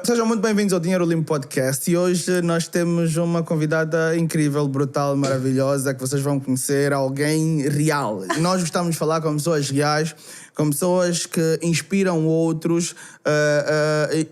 Sejam muito bem-vindos ao Dinheiro Limpo Podcast e hoje nós temos uma convidada incrível, brutal, maravilhosa, que vocês vão conhecer, alguém real. Nós gostamos de falar com pessoas reais, com pessoas que inspiram outros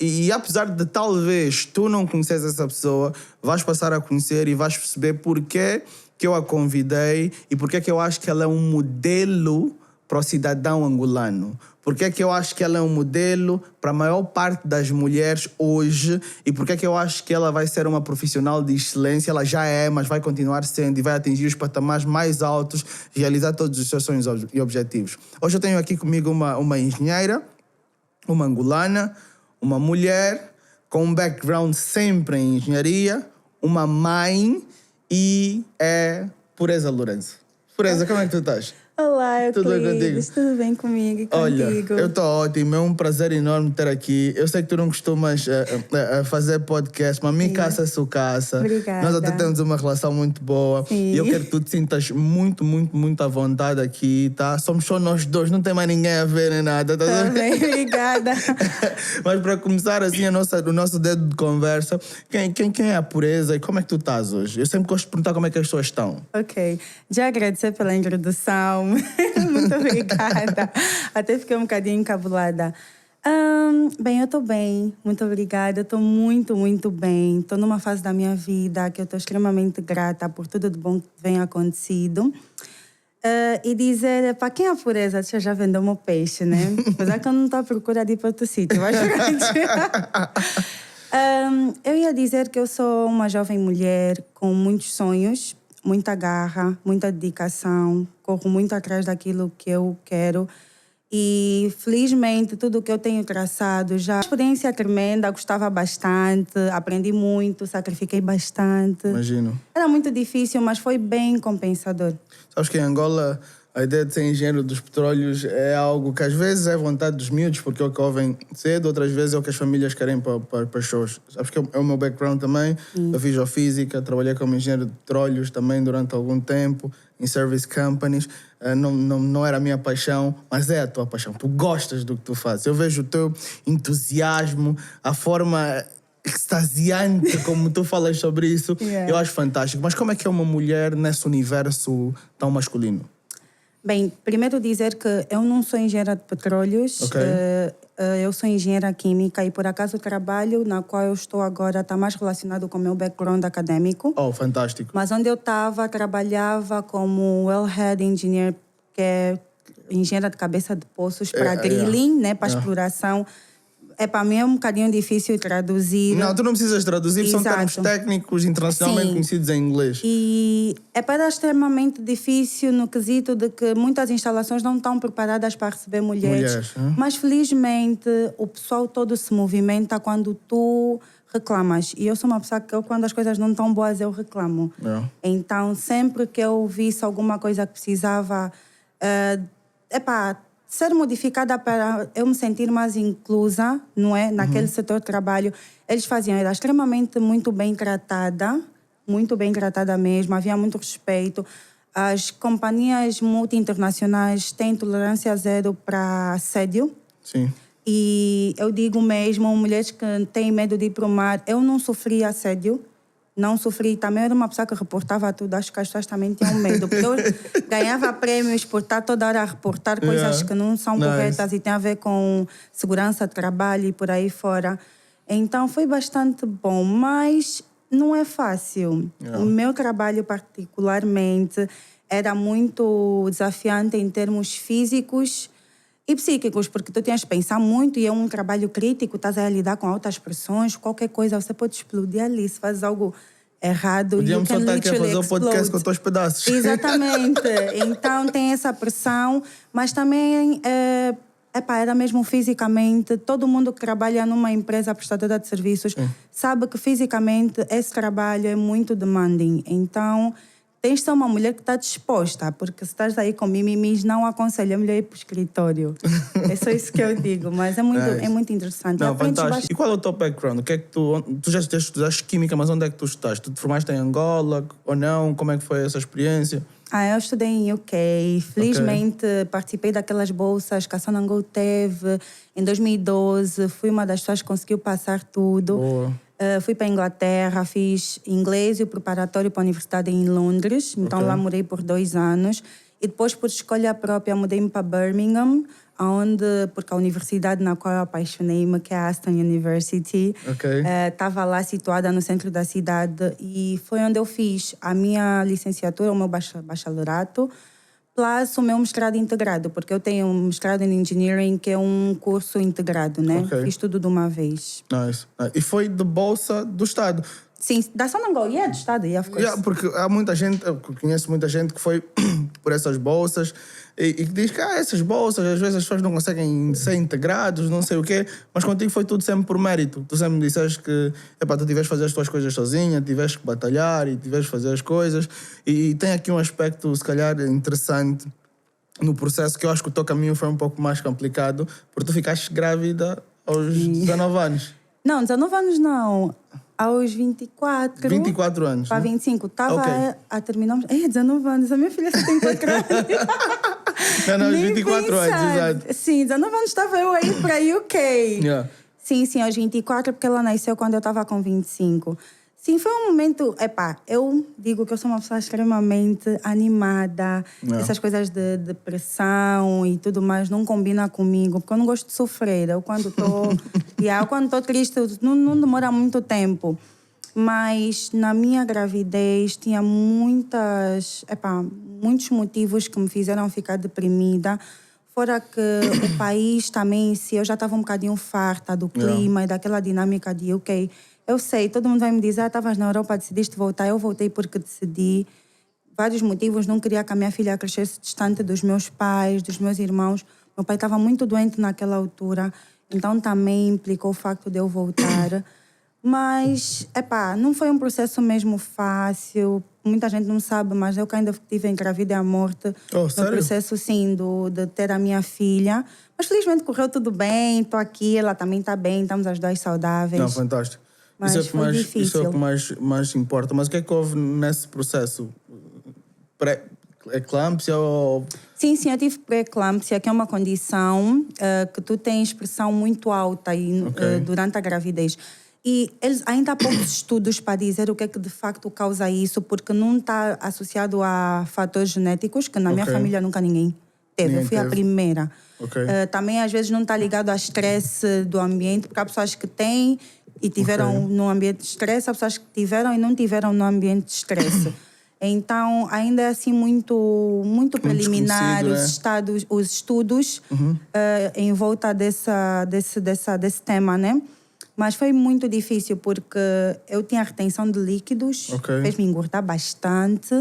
e apesar de talvez tu não conheces essa pessoa, vais passar a conhecer e vais perceber porque que eu a convidei e porque que eu acho que ela é um modelo para o cidadão angolano. Porque que eu acho que ela é um modelo para a maior parte das mulheres hoje e porque que eu acho que ela vai ser uma profissional de excelência. Ela já é, mas vai continuar sendo e vai atingir os patamares mais altos, realizar todos os seus sonhos e objetivos. Hoje eu tenho aqui comigo uma engenheira, uma angolana, uma mulher com um background sempre em engenharia, uma mãe e é Pureza Lourenço. Pureza, como é que tu estás? Olá, Tudo bem contigo? Tudo bem comigo e contigo? Olha, eu estou ótimo, é um prazer enorme ter aqui. Eu sei que tu não costumas fazer podcast, mas me caça sua caça. Obrigada. Nós até temos uma relação muito boa. Sim. E eu quero que tu te sintas muito, muito, muito à vontade aqui, tá? Somos só nós dois, não tem mais ninguém a ver nem nada, tá? Tá bem, obrigada. Mas para começar assim o nosso dedo de conversa, quem é a Pureza e como é que tu estás hoje? Eu sempre gosto de perguntar como é que as pessoas estão. Ok, já agradecer pela introdução. Muito obrigada. Até fiquei um bocadinho encabulada. Bem, eu estou bem. Muito obrigada. Estou muito, muito bem. Estou numa fase da minha vida que eu estou extremamente grata por tudo de bom que vem acontecido. E dizer, para quem é a Pureza? Você já vendeu meu peixe, né? Apesar que eu não estou à procura de ir para outro sítio. Mas eu ia dizer que eu sou uma jovem mulher com muitos sonhos, muita garra, muita dedicação, corro muito atrás daquilo que eu quero e, felizmente, tudo o que eu tenho traçado já... Experiência tremenda, gostava bastante, aprendi muito, sacrifiquei bastante. Imagino. Era muito difícil, mas foi bem compensador. Sabes que em Angola a ideia de ser engenheiro dos petróleos é algo que às vezes é vontade dos miúdos, porque é o que ouvem cedo, outras vezes é o que as famílias querem para os shows. Sabes que é o meu background também. Eu fiz geofísica, trabalhei como engenheiro de petróleos também durante algum tempo, em service companies. Não era a minha paixão, mas é a tua paixão. Tu gostas do que tu fazes. Eu vejo o teu entusiasmo, a forma extasiante como tu falas sobre isso. Eu acho fantástico. Mas como é que é uma mulher nesse universo tão masculino? Bem, primeiro dizer que eu não sou engenheira de petróleos, Ok. Eu sou engenheira química e por acaso o trabalho na qual eu estou agora está mais relacionado com o meu background acadêmico. Oh, fantástico. Mas onde eu estava, trabalhava como wellhead engineer, que é engenheira de cabeça de poços para drilling, né, para exploração. Para mim é um bocadinho difícil traduzir. Não, tu não precisas traduzir, são termos técnicos internacionalmente conhecidos em inglês. E para extremamente difícil no quesito de que muitas instalações não estão preparadas para receber mulheres. Mas felizmente o pessoal todo se movimenta quando tu reclamas. E eu sou uma pessoa que quando as coisas não estão boas eu reclamo. Então sempre que eu visse alguma coisa que precisava ser modificada para eu me sentir mais inclusa, não é? Naquele setor de trabalho. Eles faziam, era extremamente muito bem tratada mesmo, havia muito respeito. As companhias multi-internacionais têm tolerância zero para assédio. Sim. E eu digo mesmo, mulheres que têm medo de ir para o mar, eu não sofri assédio. Não sofri, também era uma pessoa que reportava tudo, acho que as pessoas também tinham medo, porque eu ganhava prêmios por estar toda hora a reportar coisas que não são corretas e tem a ver com segurança de trabalho e por aí fora. Então foi bastante bom, mas não é fácil. O meu trabalho particularmente era muito desafiante em termos físicos e psíquicos, porque tu tens de pensar muito e é um trabalho crítico, estás a lidar com altas pressões, qualquer coisa, você pode explodir ali, se fazes algo errado. Podíamos só estar aqui a fazer o podcast com os teus pedaços. Exatamente. Então tem essa pressão, mas também era mesmo fisicamente. Todo mundo que trabalha numa empresa prestadora de serviços sabe que fisicamente esse trabalho é muito demanding. Então tens de ser uma mulher que está disposta, porque se estás aí com mimimis, não aconselho a mulher ir para o escritório. É só isso que eu digo, mas é muito interessante. Não, fantástico. E qual é o teu background? O que é que tu já estudaste química, mas onde é que tu estás? Tu te formaste em Angola ou não? Como é que foi essa experiência? Eu estudei em UK. Felizmente, participei daquelas bolsas que a Sonangol teve. Em 2012, fui uma das pessoas que conseguiu passar tudo. Boa. Fui para a Inglaterra, fiz inglês e o preparatório para a universidade em Londres. Então, lá morei por 2 anos. E depois, por escolha própria, mudei-me para Birmingham, porque a universidade na qual eu apaixonei-me, que é a Aston University, estava lá situada no centro da cidade. E foi onde eu fiz a minha licenciatura, o meu bacharelato, plus o meu mestrado integrado, porque eu tenho um mestrado em Engineering, que é um curso integrado, né? Fiz tudo de uma vez. Nice. E foi de bolsa do Estado? Sim, da Sonangol, do Estado, of course. Porque há muita gente, eu conheço muita gente que foi por essas bolsas e que diz que essas bolsas, às vezes as pessoas não conseguem ser integrados, não sei o quê, mas contigo foi tudo sempre por mérito. Tu sempre me disseste que tu tiveste que fazer as tuas coisas sozinha, tiveste que batalhar e tiveste que fazer as coisas. E tem aqui um aspecto, se calhar, interessante no processo, que eu acho que o teu caminho foi um pouco mais complicado, porque tu ficaste grávida aos 19 anos. Não, 19 anos não. Aos 24. 24 anos. Para 25. Estava a terminar. 19 anos. A minha filha só tem 4 anos. Não, aos 24 anos, exato. Sim, 19 anos estava eu aí para UK. Sim, aos 24, porque ela nasceu quando eu estava com 25. Sim, foi um momento... eu digo que eu sou uma pessoa extremamente animada. Essas coisas de depressão e tudo mais não combinam comigo, porque eu não gosto de sofrer. Eu quando estou triste, não demora muito tempo. Mas na minha gravidez tinha muitos motivos que me fizeram ficar deprimida. Fora que o país também em si, eu já estava um bocadinho farta do clima e daquela dinâmica de UK. Eu sei, todo mundo vai me dizer, estavas na Europa, decidiste voltar. Eu voltei porque decidi. Vários motivos, não queria que a minha filha crescesse distante dos meus pais, dos meus irmãos. Meu pai estava muito doente naquela altura, então também implicou o facto de eu voltar. Mas, não foi um processo mesmo fácil. Muita gente não sabe, mas eu que ainda estive engravida à morte. Oh, no sério? processo, sim, de ter a minha filha. Mas felizmente correu tudo bem, estou aqui, ela também está bem, estamos as duas saudáveis. Não, fantástico. Mas foi difícil. Isso é o que mais importa. Mas o que é que houve nesse processo? Pré-eclâmpsia ou... Sim, eu tive pré-eclâmpsia, que é uma condição que tu tens expressão muito alta durante a gravidez. E ainda há poucos estudos para dizer o que é que de facto causa isso, porque não está associado a fatores genéticos, que na minha família nunca ninguém teve. Eu fui a primeira. Também às vezes não está ligado ao estresse do ambiente, porque há pessoas que têm e tiveram no ambiente de estresse, há pessoas que tiveram e não tiveram no ambiente de estresse. Então, ainda é assim muito preliminar os estudos em volta desse tema, né? Mas foi muito difícil porque eu tinha retenção de líquidos, fez-me engordar bastante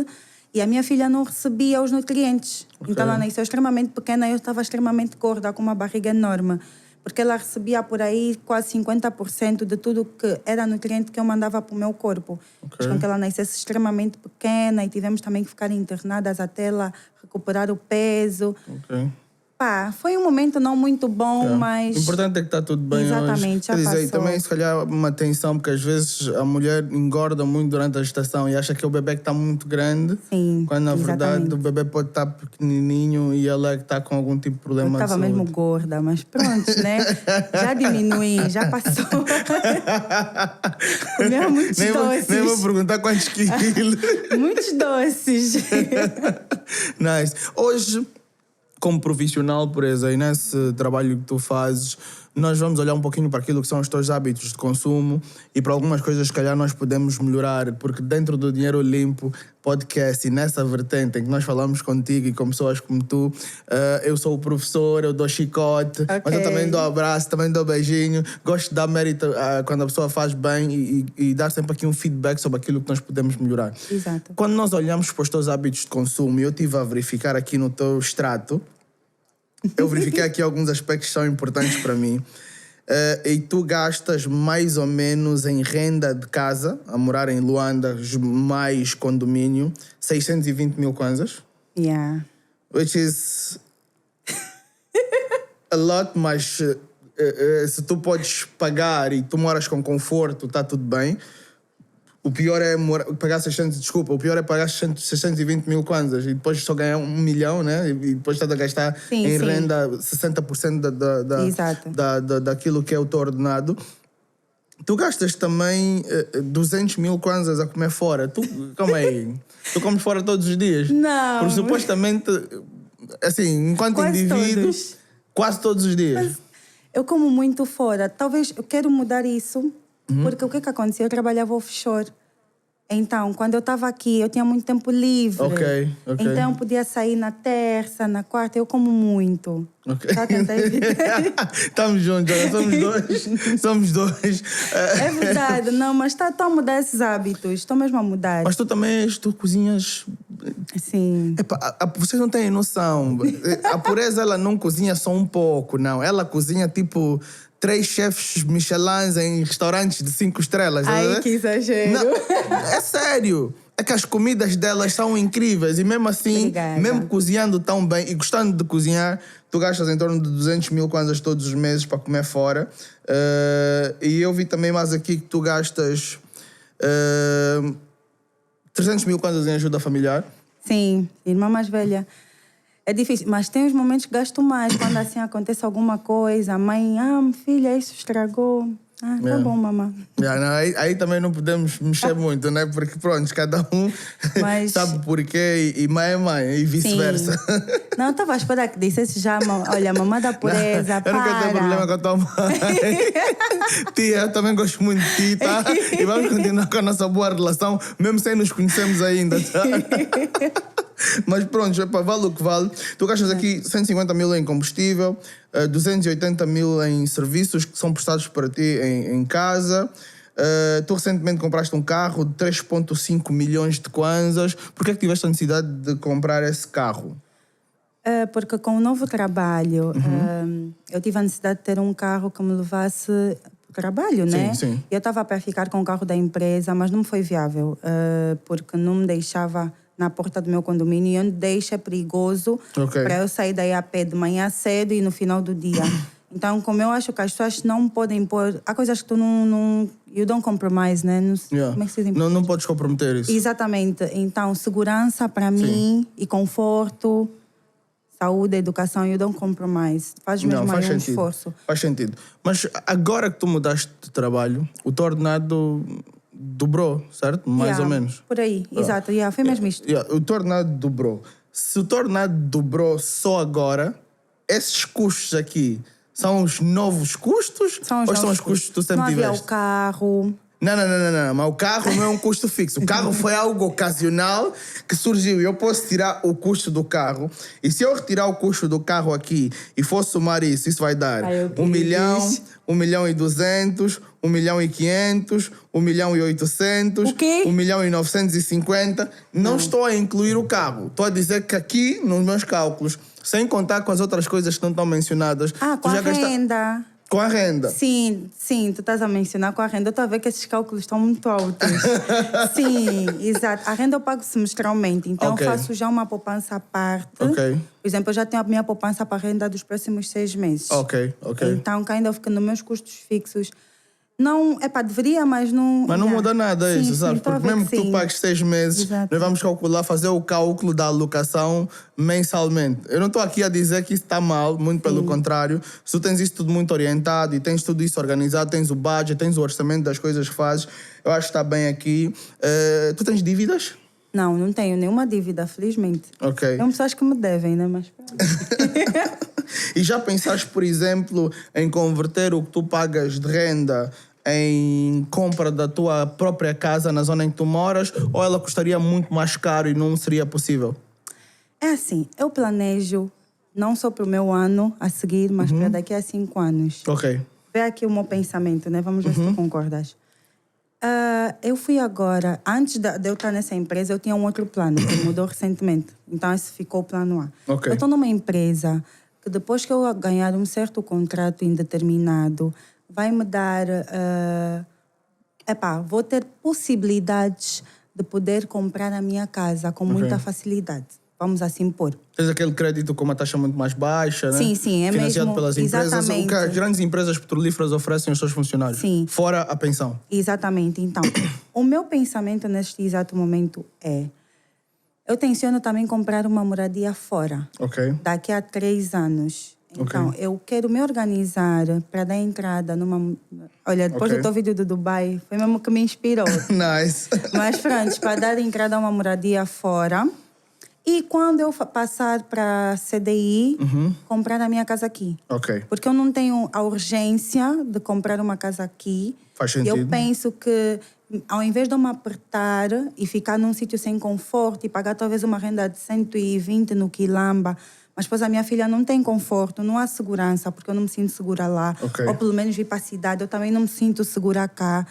e a minha filha não recebia os nutrientes. Então ela nasceu extremamente pequena e eu estava extremamente gorda, com uma barriga enorme. Porque ela recebia por aí quase 50% de tudo que era nutriente que eu mandava para o meu corpo. Mas com que ela nascesse extremamente pequena e tivemos também que ficar internadas até ela recuperar o peso. Foi um momento não muito bom, mas... O importante é que está tudo bem. Exatamente, já passou. E também, se calhar, uma atenção, porque às vezes a mulher engorda muito durante a gestação e acha que é o bebê que está muito grande. Sim, quando, na verdade, o bebê pode estar pequenininho e ela é que está com algum tipo de problema de saúde. Eu estava mesmo gorda, mas pronto, né? Já diminui, já passou. Comia muitos doces. Nem vou perguntar quantos quilos. Muitos doces. Nice. Hoje... Como profissional, por exemplo, nesse trabalho que tu fazes, nós vamos olhar um pouquinho para aquilo que são os teus hábitos de consumo e para algumas coisas, se calhar, nós podemos melhorar, porque dentro do Dinheiro Limpo podcast e nessa vertente em que nós falamos contigo e com pessoas como tu, eu sou o professor, eu dou chicote, mas eu também dou abraço, também dou beijinho, gosto de dar mérito quando a pessoa faz bem e dar sempre aqui um feedback sobre aquilo que nós podemos melhorar. Exato. Quando nós olhamos para os teus hábitos de consumo, e eu estive a verificar aqui no teu extrato, eu verifiquei aqui alguns aspectos que são importantes para mim. E tu gastas mais ou menos em renda de casa, a morar em Luanda, mais condomínio, 620 mil kwanzas. Yeah. Which is a lot, mas se tu podes pagar e tu moras com conforto, está tudo bem. O pior é pagar 600, desculpa, o pior é pagar 620 mil kwanzas e depois só ganhar 1 milhão, né? E depois estás a gastar em renda 60% daquilo que é o teu ordenado. Tu gastas também 200 mil kwanzas a comer fora. Calma aí. Tu comes fora todos os dias? Não. Porque supostamente, assim, enquanto indivíduo, quase todos os dias. Mas eu como muito fora. Talvez eu quero mudar isso, porque o que acontecia? Eu trabalhava offshore. Então, quando eu estava aqui, eu tinha muito tempo livre. Ok. Então, eu podia sair na terça, na quarta. Eu como muito. Já tentei evitar. Estamos juntos, somos dois. É verdade, não, mas estou a mudar esses hábitos. Estou mesmo a mudar. Mas tu cozinhas... Sim. Vocês não têm noção. A pureza, ela não cozinha só um pouco, não. Ela cozinha, tipo... 3 chefes Michelin em restaurantes de 5 estrelas. Ai, que exagero. Não, é sério. É que as comidas delas são incríveis. E mesmo assim, Obrigada. mesmo cozinhando tão bem e gostando de cozinhar, tu gastas em torno de 200 mil kwanzas todos os meses para comer fora. E eu vi também mais aqui que tu gastas 300 mil kwanzas em ajuda familiar. Sim, irmã mais velha. É difícil, mas tem os momentos que gasto mais. Quando assim acontece alguma coisa, a mãe, filha, isso estragou. Tá bom, mamãe. Aí também não podemos mexer muito, né? Porque pronto, cada um sabe porquê e mãe é mãe e vice-versa. Não, eu estava a esperar que dissesse já, olha, mamãe da pureza, eu nunca tenho problema com a tua mãe. Tia, eu também gosto muito de ti, tá? E vamos continuar com a nossa boa relação, mesmo sem nos conhecermos ainda, tá? Mas pronto, vale o que vale. Tu gastas aqui 150 mil em combustível, 280 mil em serviços que são prestados para ti em casa. Tu recentemente compraste um carro de 3,5 milhões de kwanzas. Por que é que tiveste a necessidade de comprar esse carro? Porque com o novo trabalho, eu tive a necessidade de ter um carro que me levasse para o trabalho, né? Sim. Eu estava para ficar com o carro da empresa, mas não me foi viável, porque não me deixava na porta do meu condomínio, e onde deixa é perigoso para eu sair daí a pé de manhã cedo e no final do dia. Então, como eu acho que as pessoas não podem pôr... Há coisas que tu não you don't compromise, né? Como é que se diz? Não podes comprometer isso. Exatamente. Então, segurança para mim e conforto, saúde, educação, you don't compromise. Faz mesmo aí um esforço. Faz sentido. Mas agora que tu mudaste de trabalho, o teu ordenado dobrou, certo? Mais ou menos. Por aí, exato. Foi mesmo isto. O teu ordenado dobrou. Se o teu ordenado dobrou só agora, esses custos aqui são os novos custos? Ou são os custos que tu sempre tiveste? Não havia o carro. Não. Mas o carro não é um custo fixo. O carro foi algo ocasional que surgiu. E eu posso tirar o custo do carro. E se eu retirar o custo do carro aqui e for somar isso vai dar 1 milhão, 1 milhão e 200, 1 milhão e 500, 1 milhão e 800, o quê? 1 milhão e 950. Não estou a incluir o carro. Estou a dizer que aqui, nos meus cálculos, sem contar com as outras coisas que não estão mencionadas... Com a renda. Com a renda? Sim, tu estás a mencionar com a renda. Eu estou a ver que esses cálculos estão muito altos. Sim, exato. A renda eu pago semestralmente, então eu faço já uma poupança à parte. Por exemplo, eu já tenho a minha poupança para a renda dos próximos 6 meses. Ok. Então, ainda fica nos meus custos fixos. Não, deveria, mas não... Mas não muda nada isso, sabe? Sim, porque mesmo que tu pagues 6 meses, nós vamos fazer o cálculo da alocação mensalmente. Eu não estou aqui a dizer que isso está mal, muito pelo contrário. Se tu tens isso tudo muito orientado e tens tudo isso organizado, tens o budget, tens o orçamento das coisas que fazes, eu acho que está bem aqui. Tu tens dívidas? Não tenho nenhuma dívida, felizmente. Ok. Tem pessoas que me devem, né? Mas... E já pensaste, por exemplo, em converter o que tu pagas de renda em compra da tua própria casa na zona em que tu moras, ou ela custaria muito mais caro e não seria possível? É assim, eu planejo não só para o meu ano a seguir, mas para daqui a 5 anos. Ok. Vê aqui o meu pensamento, né? Vamos ver se tu concordas. Eu fui agora, antes de eu estar nessa empresa, eu tinha um outro plano, que mudou recentemente. Então, esse ficou o plano A. Ok. Eu estou numa empresa que depois que eu ganhar um certo contrato indeterminado, vai me dar... vou ter possibilidades de poder comprar a minha casa com muita facilidade. vamos assim pôr. Tens aquele crédito com uma taxa muito mais baixa, né? Sim, é financiado mesmo. pelas empresas. Exatamente. O que as grandes empresas petrolíferas oferecem aos seus funcionários. Sim. Fora a pensão. Exatamente. Então, o meu pensamento neste exato momento é... Eu tenciono também comprar uma moradia fora. Ok. Daqui a 3 anos. Então, Ok. eu quero me organizar para dar entrada numa... Olha, depois Ok. do teu vídeo do Dubai, foi mesmo que me inspirou. Nice. Mas pronto, para dar entrada a uma moradia fora. E quando eu passar para CDI, comprar a minha casa aqui. Ok. Porque eu não tenho a urgência de comprar uma casa aqui. Faz E eu sentido. penso que, ao invés de eu me apertar e ficar num sítio sem conforto e pagar talvez uma renda de 120 no Quilamba, mas depois a minha filha não tem conforto, não há segurança, porque eu não me sinto segura lá. Ok. Ou pelo menos vir para a cidade, eu também não me sinto segura cá.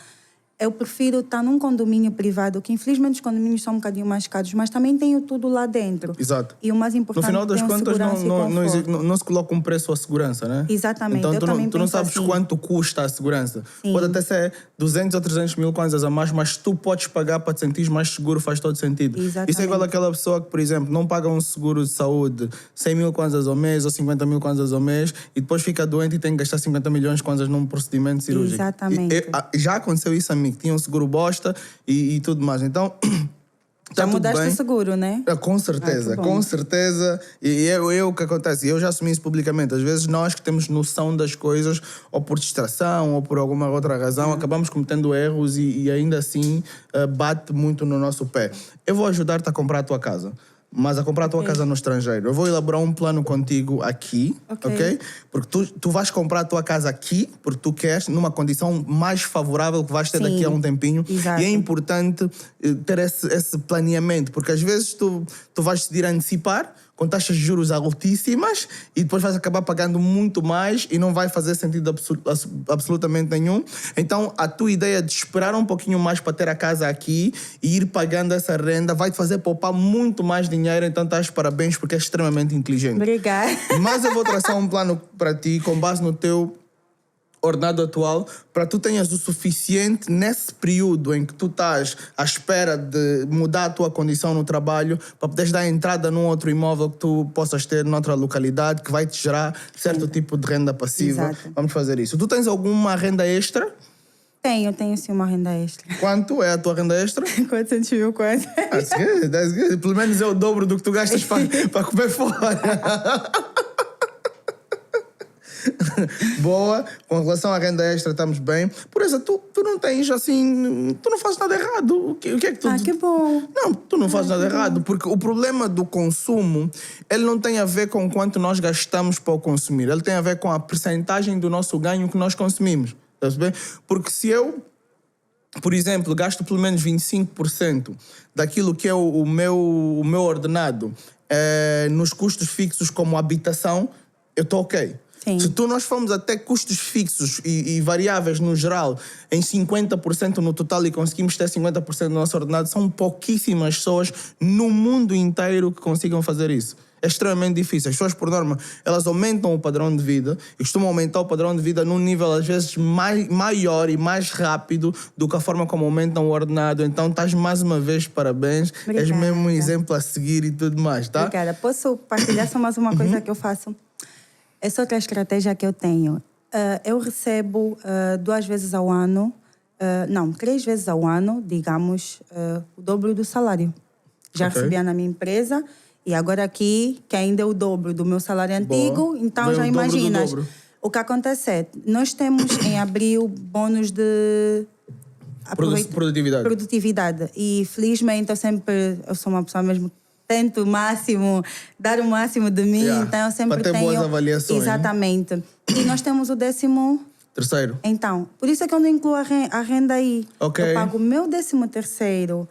Eu prefiro estar num condomínio privado, que infelizmente os condomínios são um bocadinho mais caros, mas também tenho tudo lá dentro. Exato. E o mais No importante final das tenho contas, segurança e conforto. não se coloca um preço à segurança, né? Exatamente, Então, eu também tu não penso sabes assim. quanto custa a segurança. Sim. Pode até ser 200 ou 300 mil kwanzas a mais, mas tu podes pagar para te sentir mais seguro, faz todo sentido. Exatamente. Isso é igual àquela pessoa que, por exemplo, não paga um seguro de saúde 100 mil kwanzas ao mês ou 50 mil kwanzas ao mês e depois fica doente e tem que gastar 50 milhões de kwanzas num procedimento cirúrgico. Exatamente. Já aconteceu isso a mim, que tinha um seguro bosta e tudo mais. Então... Já Tá tudo mudaste bem. o seguro, né? Com certeza, Ah, que bom. com certeza. E o que acontece? Eu já assumi isso publicamente. Às vezes nós que temos noção das coisas, ou por distração, ou por alguma outra razão, acabamos cometendo erros e ainda assim bate muito no nosso pé. Eu vou ajudar-te a comprar a tua casa. Mas a comprar a tua casa no estrangeiro. Eu vou elaborar um plano contigo aqui, ok? Porque tu vais comprar a tua casa aqui, porque tu queres, numa condição mais favorável que vais ter daqui a um tempinho. Exato. E é importante ter esse planeamento, porque às vezes tu vais decidir antecipar com taxas de juros altíssimas e depois vais acabar pagando muito mais e não vai fazer sentido absolutamente nenhum. Então, a tua ideia de esperar um pouquinho mais para ter a casa aqui e ir pagando essa renda vai te fazer poupar muito mais dinheiro. Então, estás de parabéns porque é extremamente inteligente. Obrigada. Mas eu vou traçar um plano para ti com base no teu ordenado atual, para tu tenhas o suficiente nesse período em que tu estás à espera de mudar a tua condição no trabalho, para poderes dar entrada num outro imóvel que tu possas ter noutra localidade, que vai te gerar certo tipo de renda passiva. Exato. Vamos fazer isso. Tu tens alguma renda extra? Tenho sim uma renda extra. Quanto é a tua renda extra? 400 mil quase. That's good, that's good. Pelo menos é o dobro do que tu gastas para comer fora. Boa, com relação à renda extra estamos bem. Por isso, tu não tens assim, tu não fazes nada errado. O que é que tu... Que bom. Não, tu não fazes nada errado, porque o problema do consumo, ele não tem a ver com quanto nós gastamos para o consumir, ele tem a ver com a percentagem do nosso ganho que nós consumimos. Estás bem? Porque se eu, por exemplo, gasto pelo menos 25% daquilo que é o meu ordenado nos custos fixos como habitação, eu estou ok. Sim. Se nós formos até custos fixos e variáveis no geral em 50% no total e conseguimos ter 50% do nosso ordenado, são pouquíssimas pessoas no mundo inteiro que consigam fazer isso. É extremamente difícil. As pessoas, por norma, elas aumentam o padrão de vida e costumam aumentar o padrão de vida num nível, às vezes, maior e mais rápido do que a forma como aumentam o ordenado. Então, estás mais uma vez, parabéns. Obrigada. És mesmo um exemplo a seguir e tudo mais, tá? Obrigada. Posso partilhar só mais uma coisa que eu faço? Essa outra estratégia que eu tenho. Eu recebo 2 vezes ao ano, 3 vezes ao ano, digamos, o dobro do salário. Já recebia na minha empresa e agora aqui, que ainda é o dobro do meu salário antigo, então Vem já o dobro do imaginas. dobro. O que acontece é, nós temos em abril bônus de... Produtividade. Produtividade. E felizmente eu sou uma pessoa mesmo tento o máximo, dar o máximo de mim, então eu sempre para ter tenho... boas avaliações. Exatamente. E nós temos o 13º. Então, por isso é que eu não incluo a renda aí. Ok. Eu pago o meu 13º,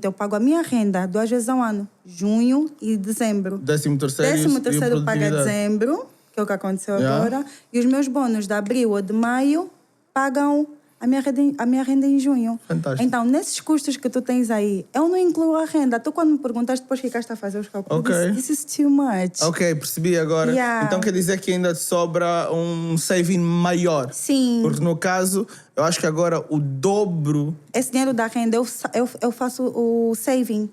eu pago a minha renda 2 vezes ao ano, junho e dezembro. 13º paga dezembro, que é o que aconteceu agora, e os meus bônus de abril ou de maio pagam a minha renda em junho. Fantástico. Então, nesses custos que tu tens aí, eu não incluo a renda. Tu, quando me perguntaste depois que ficaste a fazer os cálculos, eu disse, this is too much. Ok, percebi agora. Yeah. Então quer dizer que ainda te sobra um saving maior. Sim. Porque no caso, eu acho que agora o dobro... Esse dinheiro da renda, eu faço o saving.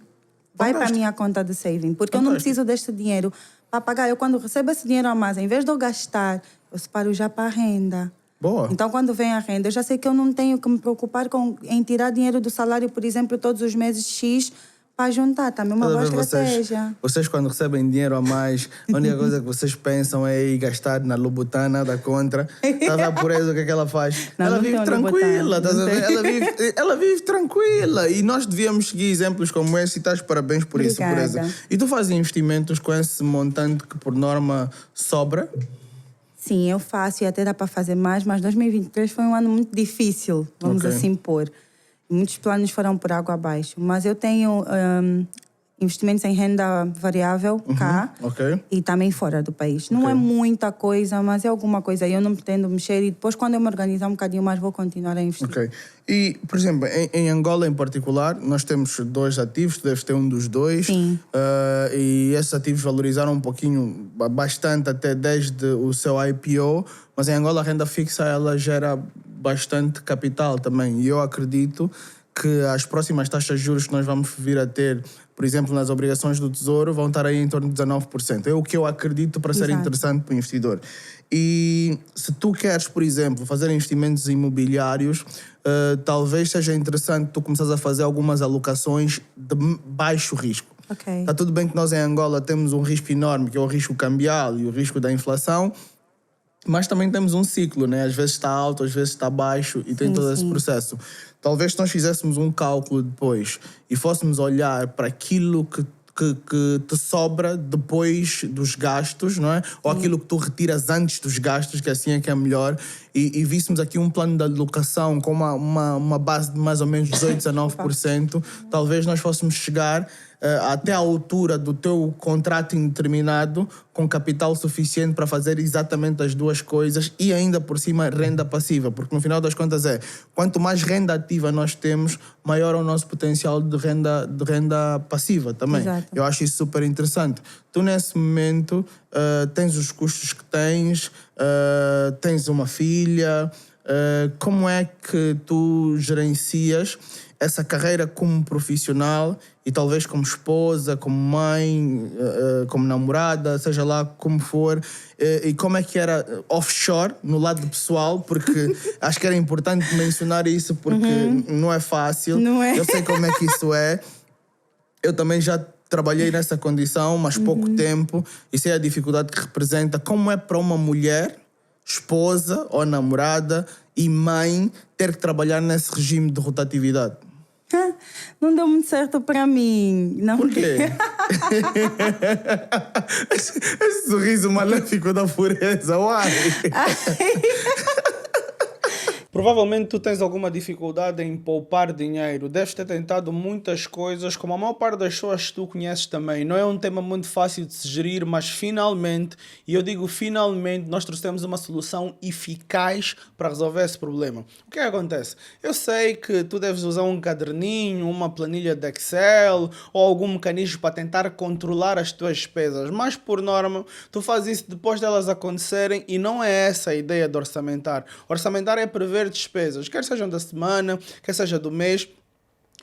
vai para a Fantástico. minha conta de saving, porque eu não Fantástico. preciso deste dinheiro para pagar. Eu, quando recebo esse dinheiro a mais, em vez de eu gastar, eu separo já para a renda. Boa. Então, quando vem a renda, eu já sei que eu não tenho que me preocupar em tirar dinheiro do salário, por exemplo, todos os meses X para juntar. Também é uma boa Estás a ver, estratégia. vocês quando recebem dinheiro a mais, a única coisa que vocês pensam é ir gastar na Louboutin, nada contra. Estás a ver por isso o que é que ela faz? Não, Ela não vive tem um tranquila, Louboutin, estás a não ver? tem. Ela vive tranquila. E nós devíamos seguir exemplos como esse e estás parabéns por isso, por Obrigada. exemplo. E tu fazes investimentos com esse montante que por norma sobra? Sim, eu faço e até dá para fazer mais, mas 2023 foi um ano muito difícil, vamos Ok. assim pôr. Muitos planos foram por água abaixo, mas eu tenho investimentos em renda variável cá ok. e também fora do país. Não Ok. é muita coisa, mas é alguma coisa. Eu não pretendo mexer e depois, quando eu me organizar um bocadinho mais, vou continuar a investir. Ok. E, por exemplo, em Angola em particular, nós temos 2 ativos, tu deves ter um dos 2. Sim. E esses ativos valorizaram um pouquinho, bastante até desde o seu IPO, mas em Angola a renda fixa ela gera bastante capital também. E eu acredito que as próximas taxas de juros que nós vamos vir a ter, por exemplo, nas obrigações do Tesouro, vão estar aí em torno de 19%. É o que eu acredito para ser Exato. interessante para o investidor. E se tu queres, por exemplo, fazer investimentos imobiliários, talvez seja interessante tu começares a fazer algumas alocações de baixo risco. Ok. Está tudo bem que nós em Angola temos um risco enorme, que é o risco cambial e o risco da inflação, mas também temos um ciclo, né? Às vezes está alto, às vezes está baixo e tem Sim, todo esse sim. processo. Talvez se nós fizéssemos um cálculo depois e fôssemos olhar para aquilo que te sobra depois dos gastos, não é? Ou aquilo que tu retiras antes dos gastos, que assim é que é melhor, e víssemos aqui um plano de alocação com uma base de mais ou menos 18, 19%, talvez nós fôssemos chegar até a altura do teu contrato indeterminado com capital suficiente para fazer exatamente as duas coisas e ainda por cima renda passiva, porque no final das contas quanto mais renda ativa nós temos, maior é o nosso potencial de renda passiva também. Exato. Eu acho isso super interessante. Tu nesse momento tens os custos que tens uma filha, como é que tu gerencias essa carreira como profissional e talvez como esposa, como mãe, como namorada, seja lá como for, e como é que era offshore, no lado pessoal, porque acho que era importante mencionar isso porque não é fácil. Não é? Eu sei como é que isso é. Eu também já trabalhei nessa condição, mas pouco tempo, e sei a dificuldade que representa. Como é para uma mulher, esposa ou namorada e mãe, ter que trabalhar nesse regime de rotatividade? Não deu muito certo para mim. Não. Por quê? Esse sorriso maléfico da pureza, uai! Provavelmente tu tens alguma dificuldade em poupar dinheiro. Deves ter tentado muitas coisas, como a maior parte das pessoas que tu conheces também. Não é um tema muito fácil de se gerir, mas finalmente, e eu digo finalmente, nós trouxemos uma solução eficaz para resolver esse problema. O que acontece? Eu sei que tu deves usar um caderninho, uma planilha de Excel ou algum mecanismo para tentar controlar as tuas despesas, mas por norma, tu fazes isso depois delas acontecerem e não é essa a ideia de orçamentar. Orçamentar é prever despesas, quer sejam da semana, quer seja do mês,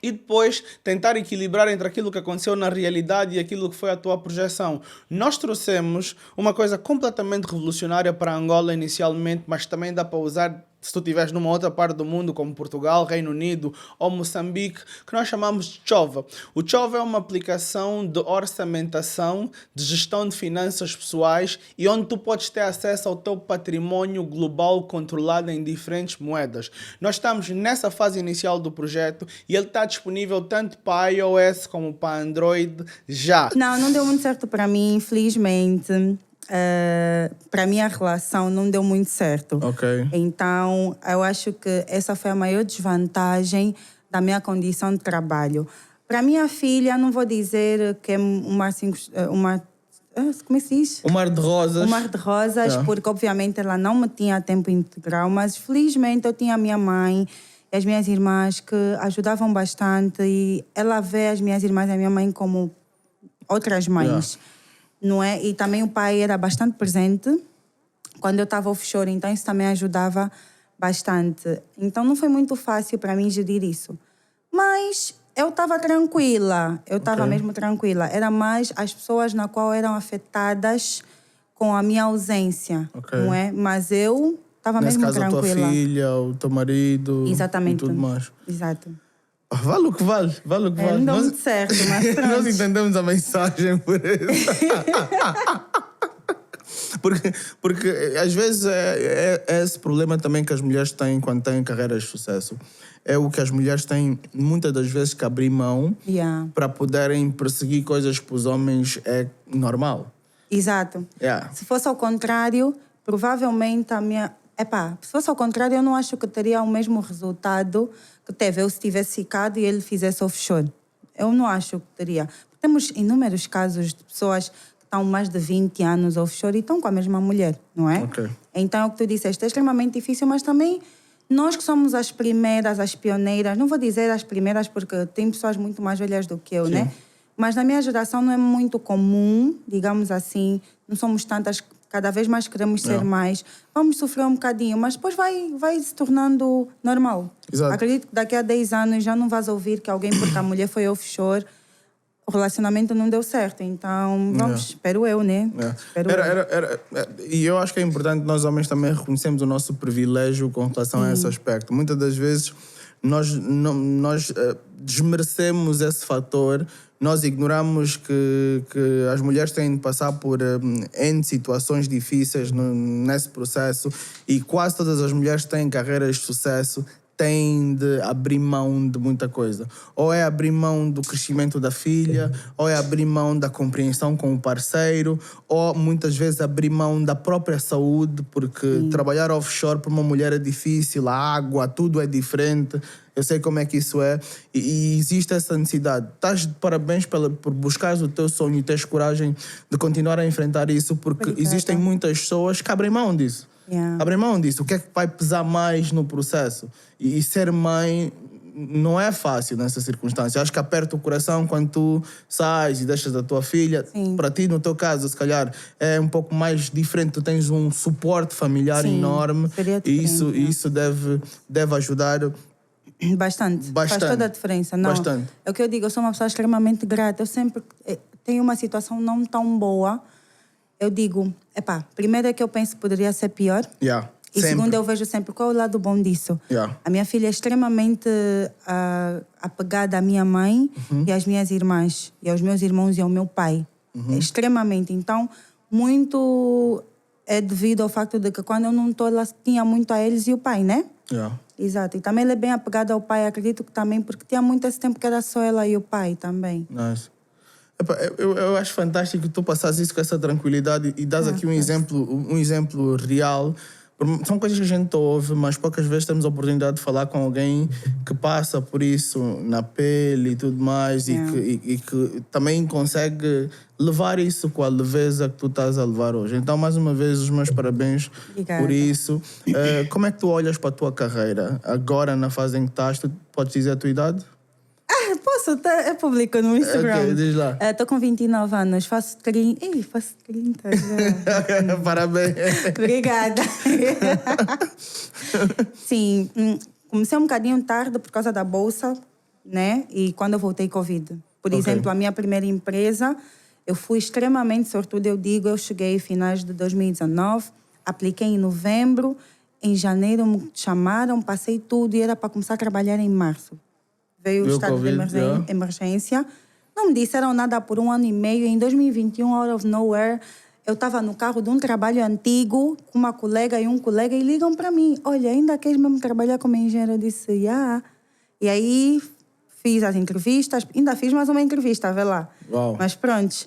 e depois tentar equilibrar entre aquilo que aconteceu na realidade e aquilo que foi a tua projeção. Nós trouxemos uma coisa completamente revolucionária para Angola inicialmente, mas também dá para usar se tu estiveres numa outra parte do mundo, como Portugal, Reino Unido ou Moçambique, que nós chamamos de Chova. O Chova é uma aplicação de orçamentação, de gestão de finanças pessoais e onde tu podes ter acesso ao teu património global controlado em diferentes moedas. Nós estamos nessa fase inicial do projeto e ele está disponível tanto para iOS como para Android já. Não deu muito certo para mim, infelizmente. Para a minha relação não deu muito certo. Ok. Então, eu acho que essa foi a maior desvantagem da minha condição de trabalho. Para minha filha, não vou dizer que é como é que se diz? Um mar de rosas. Um mar de rosas, porque obviamente ela não me tinha a tempo integral, mas felizmente eu tinha a minha mãe e as minhas irmãs que ajudavam bastante e ela vê as minhas irmãs e a minha mãe como outras mães. Não é? E também o pai era bastante presente quando eu estava offshore, então isso também ajudava bastante. Então não foi muito fácil para mim gerir isso. Mas Eu estava tranquila, eu estava Ok. mesmo tranquila. Era mais as pessoas na qual eram afetadas com a minha ausência, Ok. não é? Mas eu estava Nesse mesmo caso, a tua tranquila. filha, o teu marido Exatamente. e tudo mais. Exato. Vale o que vale, vale o que vale. Não deu muito certo, mas pronto. Nós entendemos a mensagem por isso. porque às vezes é esse problema também que as mulheres têm quando têm carreiras de sucesso. É o que as mulheres têm muitas das vezes que abrir mão Yeah. para poderem perseguir coisas que os homens é normal. Exato. Yeah. Se fosse ao contrário, provavelmente a minha... se fosse ao contrário, eu não acho que teria o mesmo resultado que teve eu se tivesse ficado e ele fizesse offshore. Eu não acho que teria. Temos inúmeros casos de pessoas que estão mais de 20 anos offshore e estão com a mesma mulher, não é? Ok. Então, é o que tu disseste, é extremamente difícil, mas também nós que somos as primeiras, as pioneiras, não vou dizer as primeiras porque tem pessoas muito mais velhas do que eu, Sim. né? Mas na minha geração não é muito comum, digamos assim, não somos tantas, cada vez mais queremos ser mais. Vamos sofrer um bocadinho, mas depois vai se tornando normal. Exato. Acredito que daqui a 10 anos já não vais ouvir que alguém, porque a mulher foi offshore, o relacionamento não deu certo. Então, espero eu, né? Espero eu. E eu acho que é importante nós homens também reconhecermos o nosso privilégio com relação a esse aspecto. Muitas das vezes nós desmerecemos esse fator, nós ignoramos que as mulheres têm de passar por N situações difíceis nesse processo e quase todas as mulheres que têm carreiras de sucesso têm de abrir mão de muita coisa. Ou é abrir mão do crescimento da filha, ou é abrir mão da compreensão com o parceiro, ou muitas vezes abrir mão da própria saúde, porque trabalhar offshore para uma mulher é difícil, a água, tudo é diferente. Eu sei como é que isso é e existe essa necessidade. Estás de parabéns por buscares o teu sonho e teres coragem de continuar a enfrentar isso, porque Obrigada. existem muitas pessoas que abrem mão disso. Yeah. Abrem mão disso. O que é que vai pesar mais no processo? E ser mãe não é fácil nessa circunstância. Acho que aperta o coração quando tu sais e deixas a tua filha. Sim. Para ti, no teu caso, se calhar, é um pouco mais diferente. Tu tens um suporte familiar Sim, enorme seria e diferente, isso deve ajudar. Bastante. Faz Bastante. toda a diferença. Não, Bastante. é o que eu digo, eu sou uma pessoa extremamente grata. Eu sempre tenho uma situação não tão boa. Eu digo, primeiro é que eu penso que poderia ser pior. Yeah. E Sempre. segundo, eu vejo sempre qual é o lado bom disso. Yeah. A minha filha é extremamente apegada à minha mãe e às minhas irmãs, e aos meus irmãos e ao meu pai. É extremamente. Então, muito é devido ao facto de que quando eu não estou, ela tinha muito a eles e o pai, né? Yeah. Exato. E também ela é bem apegada ao pai, acredito que também, porque tinha muito esse tempo que era só ela e o pai também. Nice. Epá, eu acho fantástico que tu passas isso com essa tranquilidade e dás aqui um exemplo real. São coisas que a gente ouve, mas poucas vezes temos a oportunidade de falar com alguém que passa por isso na pele e tudo mais e que também consegue levar isso com a leveza que tu estás a levar hoje. Então, mais uma vez, os meus parabéns. Obrigada. Por isso. Como é que tu olhas para a tua carreira? Agora, na fase em que estás, tu podes dizer a tua idade? Posso? É público no Instagram. Ok, diz lá. Estou com 29 anos, faço 30. Ei, faço 30 já. Parabéns. Obrigada. Sim, comecei um bocadinho tarde por causa da bolsa, né? E quando eu voltei Covid. Por exemplo, a minha primeira empresa, eu fui extremamente sortuda, eu digo, eu cheguei em finais de 2019, apliquei em novembro, em janeiro me chamaram, passei tudo e era para começar a trabalhar em março. Veio o estado de emergência. Não me disseram nada por 1 ano e meio. Em 2021, out of nowhere, eu estava no carro de um trabalho antigo com uma colega e um colega e ligam para mim. Olha, ainda queres mesmo trabalhar como engenheiro? Eu disse, yeah. E aí fiz as entrevistas. Ainda fiz mais uma entrevista, vê lá. Uau. Mas pronto.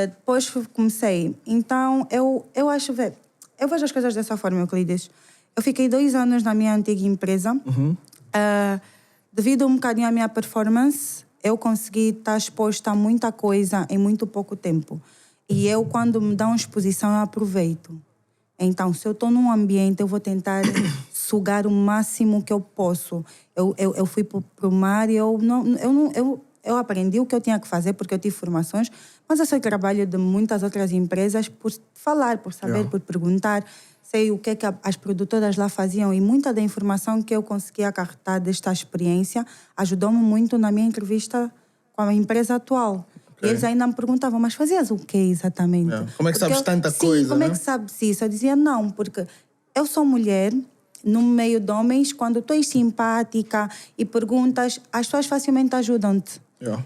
Depois comecei. Então, eu acho... Eu vejo as coisas dessa forma, Euclides. Eu fiquei 2 anos na minha antiga empresa. Devido um bocadinho à minha performance, eu consegui estar exposta a muita coisa em muito pouco tempo. E eu, quando me dão exposição, eu aproveito. Então, se eu estou num ambiente, eu vou tentar sugar o máximo que eu posso. Eu fui para o mar e eu eu aprendi o que eu tinha que fazer porque eu tive formações, mas eu sei o trabalho de muitas outras empresas por falar, por saber, por perguntar. Sei o que é que as produtoras lá faziam e muita da informação que eu consegui acarretar desta experiência ajudou-me muito na minha entrevista com a empresa atual. E eles ainda me perguntavam, mas fazias o quê exatamente? Como é que sabes tanta coisa? Sim, como né? é que sabes isso? Eu dizia, não, porque eu sou mulher, no meio de homens, quando tu és simpática e perguntas, as pessoas facilmente ajudam-te.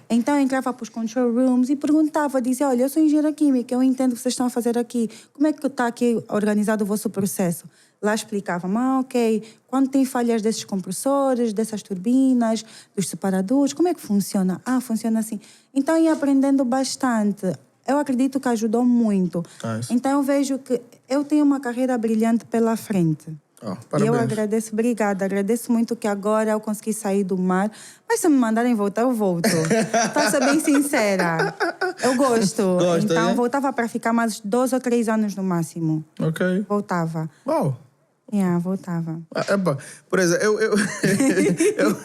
Então eu entrava para os control rooms e perguntava, dizia, olha, eu sou engenheira química, eu entendo o que vocês estão a fazer aqui. Como é que está aqui organizado o vosso processo? Lá explicavam, ok, quando tem falhas desses compressores, dessas turbinas, dos separadores, como é que funciona? Funciona assim. Então ia aprendendo bastante. Eu acredito que ajudou muito. Então eu vejo que eu tenho uma carreira brilhante pela frente. E eu agradeço muito que agora eu consegui sair do mar. Mas se me mandarem voltar, eu volto. Para ser bem sincera. Eu gosto. Então, voltava para ficar mais 2 ou 3 anos no máximo. Ok. Voltava. Uau. Voltava. Por exemplo,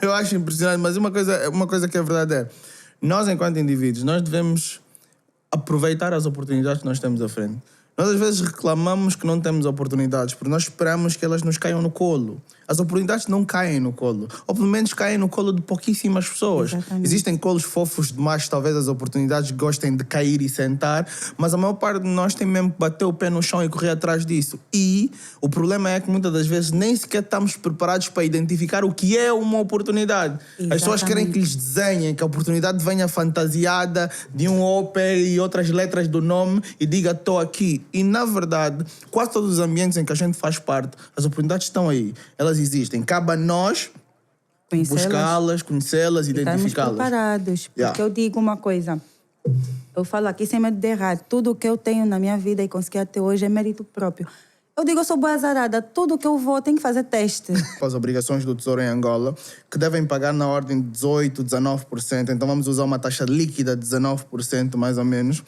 eu acho impressionante, mas uma coisa que é verdade é, nós enquanto indivíduos, nós devemos aproveitar as oportunidades que nós temos à frente. Nós às vezes reclamamos que não temos oportunidades, porque nós esperamos que elas nos caiam no colo. As oportunidades não caem no colo. Ou pelo menos caem no colo de pouquíssimas pessoas. Exatamente. Existem colos fofos demais, talvez as oportunidades gostem de cair e sentar, mas a maior parte de nós tem mesmo que bater o pé no chão e correr atrás disso. E o problema é que muitas das vezes nem sequer estamos preparados para identificar o que é uma oportunidade. Exatamente. As pessoas querem que lhes desenhem, que a oportunidade venha fantasiada de um OP e outras letras do nome e diga, estou aqui. E, na verdade, quase todos os ambientes em que a gente faz parte, as oportunidades estão aí. Elas existem. Cabe a nós buscá-las, conhecê-las, identificá-las. Estamos preparados. Porque eu digo uma coisa. Eu falo aqui sem medo de errar. Tudo o que eu tenho na minha vida e consegui até hoje é mérito próprio. Eu digo, eu sou boa azarada. Tudo que eu vou, tenho que fazer teste. As obrigações do Tesouro em Angola, que devem pagar na ordem de 18%, 19%. Então vamos usar uma taxa líquida de 19%, mais ou menos.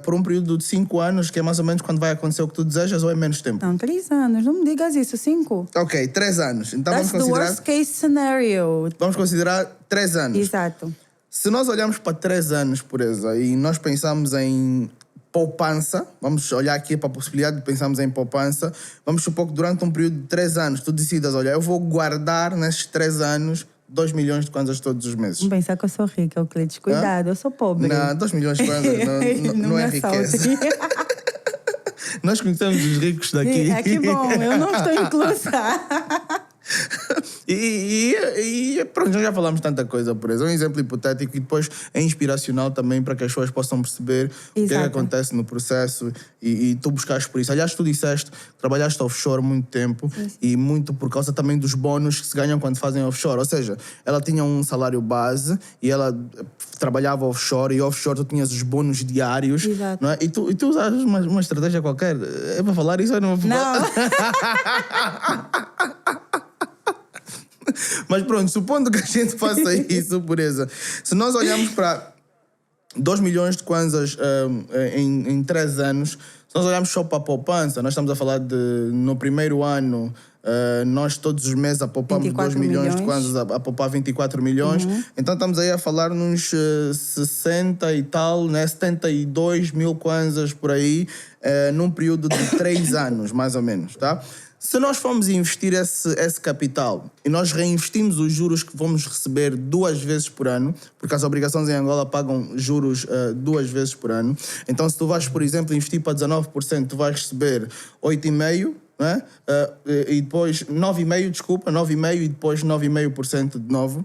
Por um período de 5 anos, que é mais ou menos quando vai acontecer o que tu desejas, ou é menos tempo? Não, 3 anos. Não me digas isso, 5. Ok, 3 anos. Então That's vamos considerar... the worst case scenario. Vamos considerar 3 anos. Exato. Se nós olharmos para 3 anos, por exemplo, e nós pensamos em poupança, vamos olhar aqui para a possibilidade de pensarmos em poupança, vamos supor que durante um período de 3 anos tu decidas, olha, eu vou guardar nesses 3 anos 2 milhões de kwanzas todos os meses. Não pensar que eu sou rica, Euclides. Cuidado, eu sou pobre. Não, 2 milhões de kwanzas não é riqueza. Nós conhecemos os ricos daqui. Que bom, eu não estou inclusa. E pronto, já falamos tanta coisa por isso. É um exemplo hipotético e depois é inspiracional também para que as pessoas possam perceber o que é que acontece no processo e tu buscares por isso. Aliás, tu disseste que trabalhaste offshore muito tempo e muito por causa também dos bónus que se ganham quando fazem offshore. Ou seja, ela tinha um salário base e ela trabalhava offshore e offshore tu tinhas os bónus diários. Não é? E tu usavas uma estratégia qualquer. É para falar isso ou não? Não. Mas pronto, supondo que a gente faça isso, pureza. Se nós olharmos para 2 milhões de kwanzas em 3 anos, se nós olharmos só para a poupança, nós estamos a falar de, no primeiro ano, nós todos os meses a poupamos 2 milhões de kwanzas, a poupar 24 milhões. Então estamos aí a falar nos 60 e tal, né? 72 mil kwanzas por aí, num período de 3 anos, mais ou menos, tá? Se nós formos investir esse capital e nós reinvestimos os juros que vamos receber 2 vezes por ano, porque as obrigações em Angola pagam juros 2 vezes por ano, então se tu vais, por exemplo, investir para 19%, tu vais receber 8,5%, né? E depois 9,5% e depois 9,5% de novo.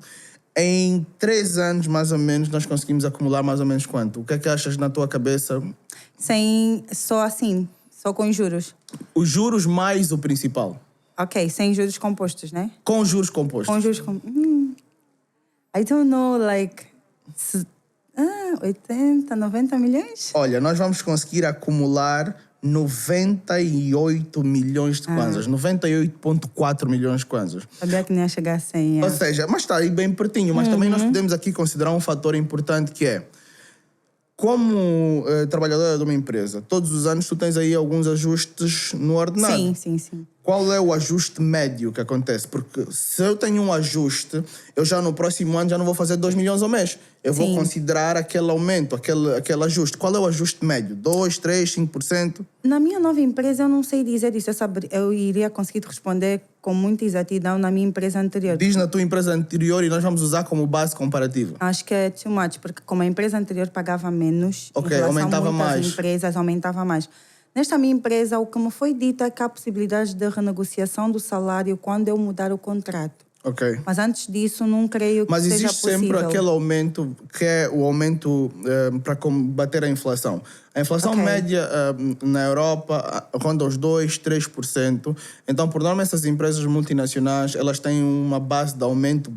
Em 3 anos, mais ou menos, nós conseguimos acumular mais ou menos quanto? O que é que achas na tua cabeça? Só com juros. Os juros mais o principal. Ok, sem juros compostos, né? Com juros compostos. Com juros compostos. I don't know, 80, 90 milhões? Olha, nós vamos conseguir acumular 98 milhões de kwanzas. 98,4 milhões de kwanzas. Sabia que nem ia chegar a 100. Ou seja, mas está aí bem pertinho. Mas também nós podemos aqui considerar um fator importante que é, como trabalhadora de uma empresa, todos os anos tu tens aí alguns ajustes no ordenado. Sim. qual é o ajuste médio que acontece? Porque se eu tenho um ajuste, eu já no próximo ano já não vou fazer 2 milhões ao mês. Eu vou considerar aquele aumento, aquele ajuste. Qual é o ajuste médio? 2, 3, 5%? Na minha nova empresa, eu não sei dizer isso. Eu iria conseguir te responder com muita exatidão na minha empresa anterior. Diz na tua empresa anterior e nós vamos usar como base comparativa. Acho que é too much, porque como a empresa anterior pagava menos, Ok, em relação aumentava a muitas mais. empresas, aumentava mais. Nesta minha empresa, o que me foi dito é que há possibilidade de renegociação do salário quando eu mudar o contrato. Ok. Mas antes disso, não creio que Mas seja existe possível. sempre aquele aumento que é o aumento para combater a inflação. A inflação média na Europa ronda os 2, 3%. Então, por norma, essas empresas multinacionais elas têm uma base de aumento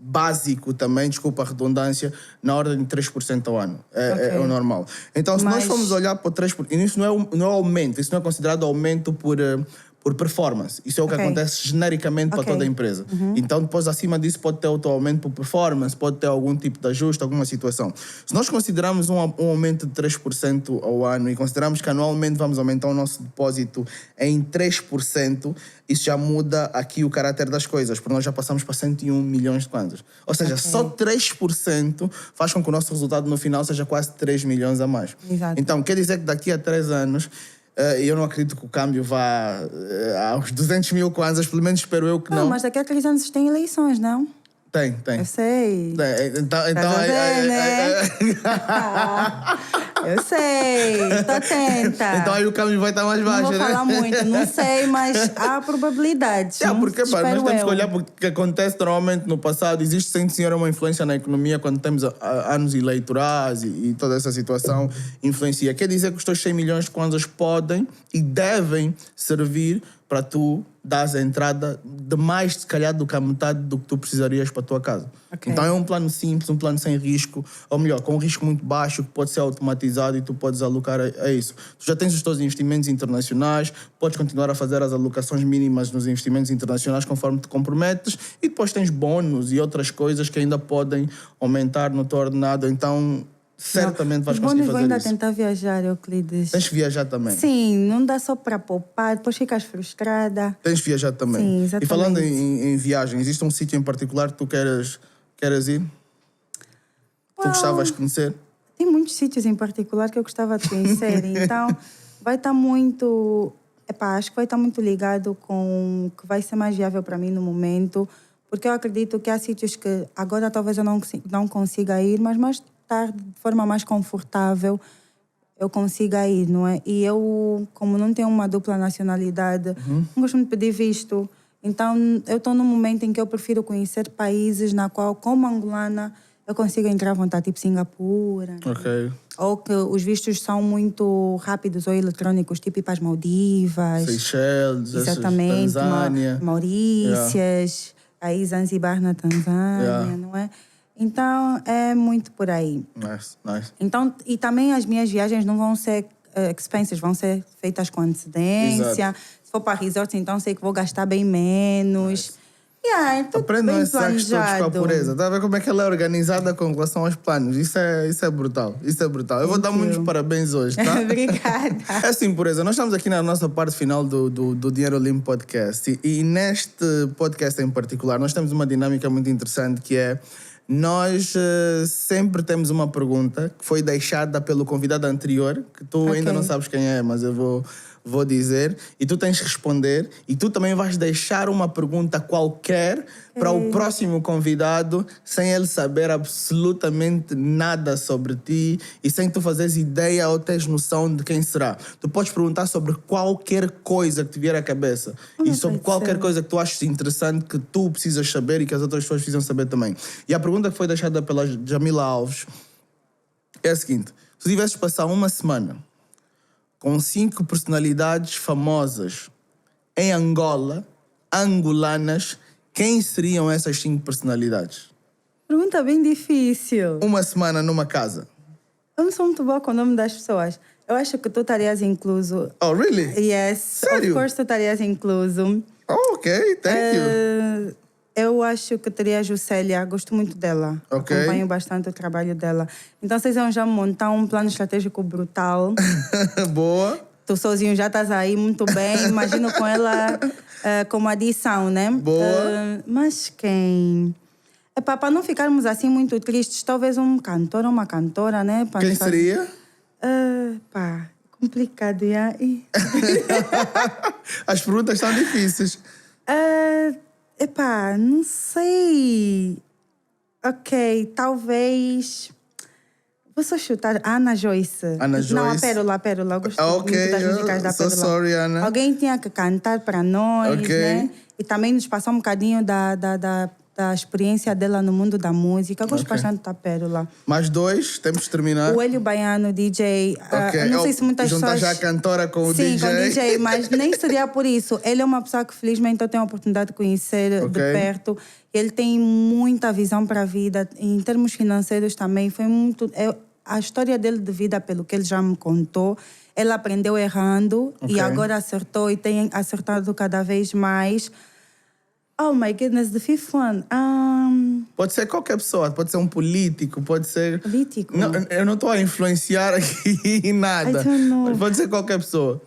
básico também, desculpa a redundância, na ordem de 3% ao ano. É o normal. Então, se nós formos olhar para o 3%, isso não é aumento, isso não é considerado aumento por performance. Isso é o que acontece genericamente para toda a empresa. Então, depois, acima disso, pode ter outro aumento por performance, pode ter algum tipo de ajuste, alguma situação. Se nós considerarmos um aumento de 3% ao ano e considerarmos que anualmente vamos aumentar o nosso depósito em 3%, isso já muda aqui o caráter das coisas, porque nós já passamos para 101 milhões de kwanzas. Ou seja, só 3% faz com que o nosso resultado no final seja quase 3 milhões a mais. Exato. Então, quer dizer que daqui a 3 anos eu não acredito que o câmbio vá aos 200 mil kwanzas, pelo menos espero eu que não. Não, mas daqui a 3 anos tem eleições, não? Tem. Eu sei. Então, né? Eu sei, estou atenta. Então aí o câmbio vai estar mais baixo, não vou né? falar muito, não sei, mas há probabilidades. Porque nós temos que eu. olhar porque o que acontece normalmente no passado. Existe, sem senhora, uma influência na economia quando temos anos eleitorais e toda essa situação influencia. Quer dizer que os teus 100 milhões de kwanzas podem e devem servir para tu dar a entrada de mais, se calhar, do que a metade do que tu precisarias para a tua casa. Então é um plano simples, um plano sem risco, ou melhor, com um risco muito baixo, que pode ser automatizado e tu podes alocar a isso. Tu já tens os teus investimentos internacionais, podes continuar a fazer as alocações mínimas nos investimentos internacionais conforme te comprometes, e depois tens bónus e outras coisas que ainda podem aumentar no teu ordenado. Então, certamente vais conseguir fazer vou ainda isso. tentar viajar, Euclides. Tens que viajar também. Sim, não dá só para poupar, depois ficas frustrada. Tens que viajar também. Sim, exatamente. E falando em viagem, existe um sítio em particular que tu queres ir? Tu gostavas de conhecer? Tem muitos sítios em particular que eu gostava de conhecer, então vai estar muito... acho que vai estar muito ligado com o que vai ser mais viável para mim no momento, porque eu acredito que há sítios que agora talvez eu não consiga ir, mas mais tarde, de forma mais confortável, eu consiga ir, não é? E eu, como não tenho uma dupla nacionalidade, não gosto muito de pedir visto. Então, eu estou num momento em que eu prefiro conhecer países na qual, como angolana, eu consigo entrar à vontade, tipo Singapura. Ok. Ou que os vistos são muito rápidos ou eletrônicos, tipo ir para as Maldivas. Seychelles, Exatamente. Tanzânia. Maurícias, aí Zanzibar na Tanzânia, não é? Então, é muito por aí. Nice. Então, e também as minhas viagens não vão ser expenses, vão ser feitas com antecedência. Exato. Se for para resorts, então sei que vou gastar bem menos. É tudo Aprendam bem esses sacos todos com a planejado. pureza. Está a ver como é que ela é organizada com relação aos planos? Isso é brutal. Eu vou dar muitos parabéns hoje, tá? Obrigada. É assim, pureza. Nós estamos aqui na nossa parte final do Dinheiro Limpo Podcast. E neste podcast em particular, nós temos uma dinâmica muito interessante que é... Nós sempre temos uma pergunta que foi deixada pelo convidado anterior, que tu ainda não sabes quem é, mas eu vou dizer, e tu tens que responder, e tu também vais deixar uma pergunta qualquer para o próximo convidado, sem ele saber absolutamente nada sobre ti e sem tu fazeres ideia ou teres noção de quem será. Tu podes perguntar sobre qualquer coisa que te vier à cabeça e sobre qualquer coisa que tu achas interessante, que tu precisas saber e que as outras pessoas precisam saber também. E a pergunta que foi deixada pela Jamila Alves é a seguinte: se tu tivesses passar uma semana com 5 personalidades famosas em Angola, angolanas, quem seriam essas 5 personalidades? Pergunta bem difícil. Uma semana numa casa. Eu não sou muito boa com o nome das pessoas. Eu acho que tu estarias incluso. Oh, really? Yes. Sério? Of course tu estarias incluso. Oh, ok, thank you. Eu acho que teria a Juscelia, gosto muito dela. Ok. Acompanho bastante o trabalho dela. Então vocês vão já montar um plano estratégico brutal. Boa. Tu sozinho já estás aí muito bem. Imagino com ela como adição, né? Boa. Mas quem? Epá, para não ficarmos assim muito tristes, talvez um cantor ou uma cantora, né? Para Quem nos fazer- seria? Pá, complicado, já. As perguntas são difíceis. Epá, não sei. Ok, talvez... Vou só chutar Ana Joyce. Ana Não, a Joyce. Pérola. Eu gosto Ok, muito das músicas da so Pérola. sorry, Ana. Alguém tinha que cantar para nós, Ok. né? E também nos passar um bocadinho da experiência dela no mundo da música. Eu gosto Ok. bastante da Pérola. Mais 2, temos de terminar. O Hélio Baiano, DJ. Ok. Não sei se muitas juntar pessoas... já a cantora com o Sim, DJ. com o DJ, mas nem seria por isso. Ele é uma pessoa que felizmente eu tenho a oportunidade de conhecer de Ok. perto. Ele tem muita visão para a vida. Em termos financeiros também, foi muito... A história dele de vida, pelo que ele já me contou, ele aprendeu errando Ok. e agora acertou e tem acertado cada vez mais. Oh my goodness, the fifth one. Pode ser qualquer pessoa, pode ser um político, pode ser... Político? Não, eu não estou a influenciar aqui nada. I don't know. Mas pode ser qualquer pessoa.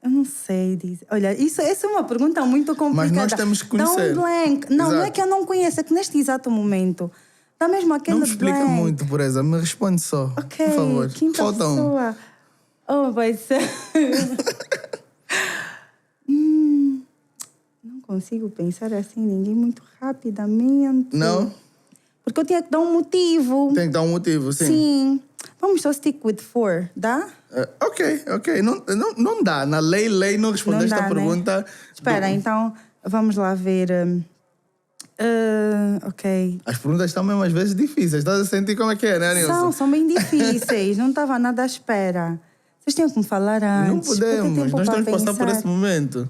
Eu não sei dizer. Olha, essa é uma pergunta muito complicada. Mas nós temos que conhecer. Dá um blank. Não, não é Exato. que eu não conheço, é que neste exato momento dá mesmo aquele Não me explica blank. muito, Pureza. Me responde só, Ok, por favor. quinta Falta um. pessoa. Oh, vai ser... Não consigo pensar assim, ninguém muito rapidamente. Não? Porque eu tinha que dar um motivo. Tem que dar um motivo, sim. Sim. Vamos só stick with 4, dá? Ok. Não dá. Na lei não respondeste Não dá, a pergunta. né? Espera, então vamos lá ver. Ok. As perguntas estão mesmo às vezes difíceis. Estás a sentir como é que é, né, Nilson? São bem difíceis. Não estava nada à espera. Vocês tinham que me falar antes. Não podemos. Tempo Nós para temos que passar por pensar. esse momento.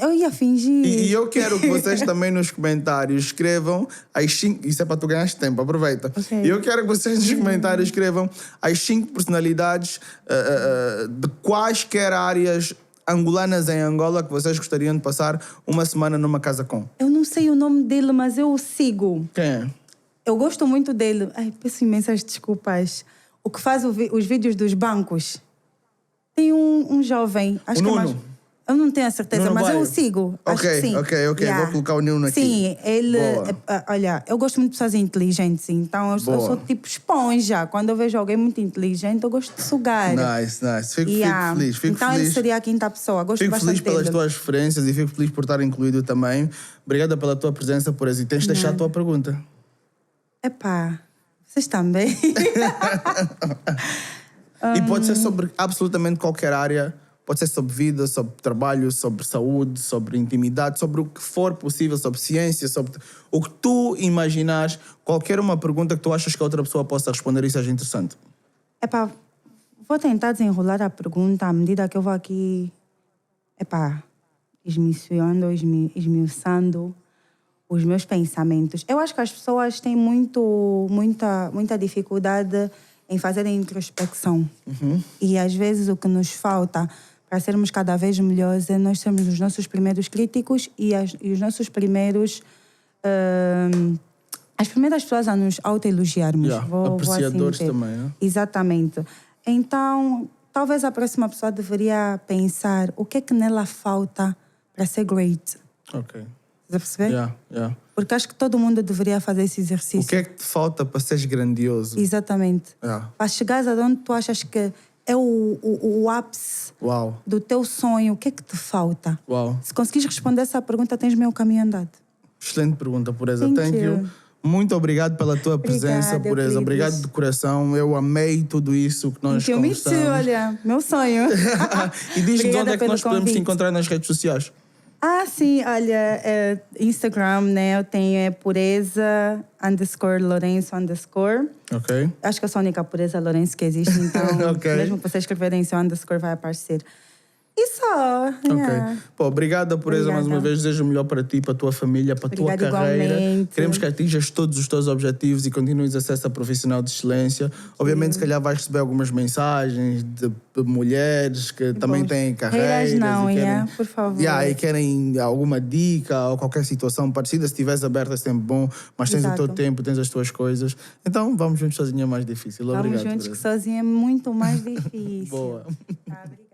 Eu ia fingir. E eu quero que vocês também nos comentários escrevam as 5... Isso é para tu ganhar tempo, aproveita. Ok. E eu quero que vocês nos comentários escrevam as 5 personalidades de quaisquer áreas angolanas em Angola que vocês gostariam de passar uma semana numa casa com. Eu não sei o nome dele, mas eu o sigo. Quem é? Eu gosto muito dele. Ai, peço imensas desculpas. O que faz os vídeos dos bancos. Tem um jovem. Acho O que é Nuno? mais... Eu não tenho a certeza, Nuno mas eu Baio? o sigo. Acho que sim. Ok. Vou colocar o Nuno aqui. Sim, ele... Boa. Olha, eu gosto muito de pessoas inteligentes, então eu Boa. sou tipo esponja. Quando eu vejo alguém muito inteligente, eu gosto de sugar. Nice. Fico feliz. Então ele seria a quinta pessoa. Gosto Fico bastante feliz pelas dele. tuas referências e fico feliz por estar incluído também. Obrigada pela tua presença, por isso. E tens de deixar a tua pergunta. Epá, vocês também. E pode ser sobre absolutamente qualquer área. Pode ser sobre vida, sobre trabalho, sobre saúde, sobre intimidade, sobre o que for possível, sobre ciência, sobre o que tu imaginares. Qualquer uma pergunta que tu achas que a outra pessoa possa responder e seja interessante. Epá, vou tentar desenrolar a pergunta à medida que eu vou aqui, esmiuçando os meus pensamentos. Eu acho que as pessoas têm muita dificuldade em fazer a introspecção. E às vezes o que nos falta para sermos cada vez melhores é nós sermos os nossos primeiros críticos e os nossos primeiros... as primeiras pessoas a nos autoelogiarmos. Apreciadores assim também, né? Exatamente. Então, talvez a próxima pessoa deveria pensar o que é que nela falta para ser great. Ok. Estás a perceber? Yeah. Porque acho que todo mundo deveria fazer esse exercício. O que é que te falta para seres grandioso? Exatamente. Yeah. Para chegares aonde tu achas que é o ápice Uau. do teu sonho, o que é que te falta? Uau. Se conseguires responder essa pergunta, tens meio caminho andado. Excelente pergunta, Pureza. Thank you. Muito obrigado pela tua presença, Obrigada, Pureza. queridos. Obrigado de coração. Eu amei tudo isso que nós Que eu me conversamos. olha, meu sonho. E diz-nos Obrigada onde é que pelo nós podemos te convite. encontrar nas redes sociais. Sim, olha, Instagram, né? Eu tenho pureza _Lourenço _ Ok? Acho que eu sou a única pureza Lourenço que existe, então Ok. mesmo que você escreverem seu _ vai aparecer. E só. Ok. Pô, obrigada, Pureza, mais uma Obrigada. vez. Desejo o melhor para ti, para a tua família, para a tua Obrigada carreira. igualmente. Queremos que atinjas todos os teus objetivos e continues a ser essa profissional de excelência. Obviamente, se calhar vais receber algumas mensagens de mulheres que também têm carreiras. Não, e querem, por favor. e querem alguma dica ou qualquer situação parecida. Se estiveres aberta, é sempre bom, mas tens o teu Exato. tempo, tens as tuas coisas. Então, vamos juntos sozinha é mais difícil. Vamos Obrigado, juntos, que Pureza. sozinha é muito mais difícil. Boa. Tá, obrigada.